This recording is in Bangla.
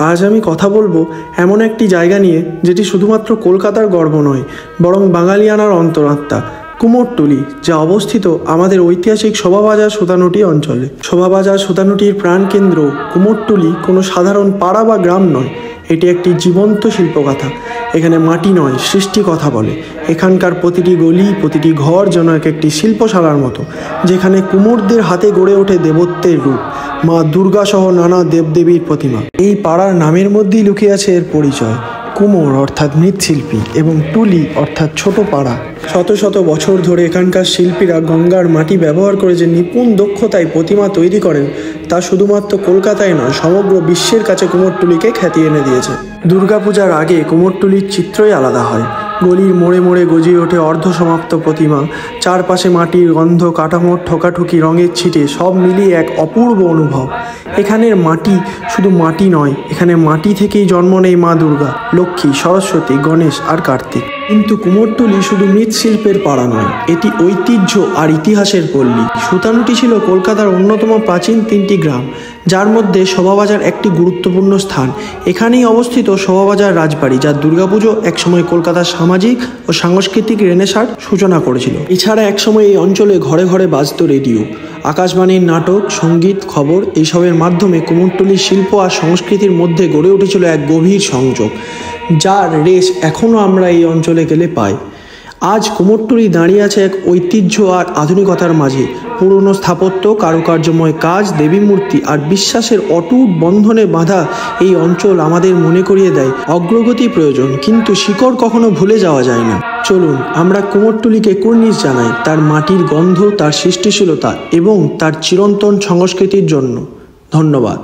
আজ আমি কথা বলবো এমন একটি জায়গা নিয়ে যেটি শুধুমাত্র কলকাতার গর্ব নয়, বরং বাঙালিয়ানার অন্তরাত্মা, কুমোরটুলি, যা অবস্থিত আমাদের ঐতিহাসিক শোভাবাজার সুতানুটি অঞ্চলে। শোভাবাজার সুতানুটির প্রাণকেন্দ্র কুমোরটুলি কোনো সাধারণ পাড়া বা গ্রাম নয়, এটি একটি জীবন্ত শিল্পগাথা। এখানে মাটি নয়, সৃষ্টি কথা বলে। এখানকার প্রতিটি গলি, প্রতিটি ঘর যেন এক একটি শিল্পশালার মতো, যেখানে কুমোরদের হাতে গড়ে ওঠে দেবত্বের রূপ, মা দুর্গা সহ নানা দেবদেবীর প্রতিমা। এই পাড়ার নামের মধ্যেই লুকিয়ে আছে এর পরিচয়। কুমোর অর্থাৎ মৃৎশিল্পী এবং টুলি অর্থাৎ ছোট পাড়া। শত শত বছর ধরে এখানকার শিল্পীরা গঙ্গার মাটি ব্যবহার করে যে নিপুণ দক্ষতায় প্রতিমা তৈরি করেন, তা শুধুমাত্র কলকাতায় নয়, সমগ্র বিশ্বের কাছে কুমোরটুলিকে খ্যাতি এনে দিয়েছে। দুর্গাপূজার আগে কুমোরটুলির চিত্রই আলাদা হয়। গলির মোড়ে মোড়ে গজিয়ে ওঠে অর্ধসমাপ্ত প্রতিমা, চারপাশে মাটির গন্ধ, কাঠামোর ঠোকাঠুকি, রঙের ছিটে, সব মিলিয়ে এক অপূর্ব অনুভব। এখানের মাটি শুধু মাটি নয়, এখানে মাটি থেকেই জন্ম নেয় মা দুর্গা, লক্ষ্মী, সরস্বতী, গণেশ আর কার্তিক। কিন্তু কুমোরটুলি শুধু মৃৎশিল্পের পাড়া নয়, এটি ঐতিহ্য আর ইতিহাসের পল্লী। সুতানুটি ছিল কলকাতার অন্যতম প্রাচীন 3টি গ্রাম, যার মধ্যে শোভাবাজার একটি গুরুত্বপূর্ণ স্থান। এখানেই অবস্থিত শোভাবাজার রাজবাড়ি, যা দুর্গাপুজো একসময় কলকাতার সামাজিক ও সাংস্কৃতিক রেনেসাঁর সূচনা করেছিল। এছাড়া একসময় এই অঞ্চলে ঘরে ঘরে বাজত রেডিও, আকাশবাণীর নাটক, সঙ্গীত, খবর, এইসবের মাধ্যমে কুমোরটুলির শিল্প আর সংস্কৃতির মধ্যে গড়ে উঠেছিল এক গভীর সংযোগ, যার রেশ এখনও আমরা এই অঞ্চলে গেলে পাই। আজ কুমোরটুলি দাঁড়িয়ে আছে এক ঐতিহ্য আর আধুনিকতার মাঝে। পুরনো স্থাপত্য, কারুকার্যময় কাজ, দেবী মূর্তি আর বিশ্বাসের অটুট বন্ধনে বাঁধা এই অঞ্চল আমাদের মনে করিয়ে দেয় অগ্রগতি প্রয়োজন, কিন্তু শিকড় কখনো ভুলে যাওয়া যায় না। চলুন আমরা কুমোরটুলিকে কুর্নিশ জানাই তার মাটির গন্ধ, তার সৃষ্টিশীলতা এবং তার চিরন্তন সংস্কৃতির জন্য। ধন্যবাদ।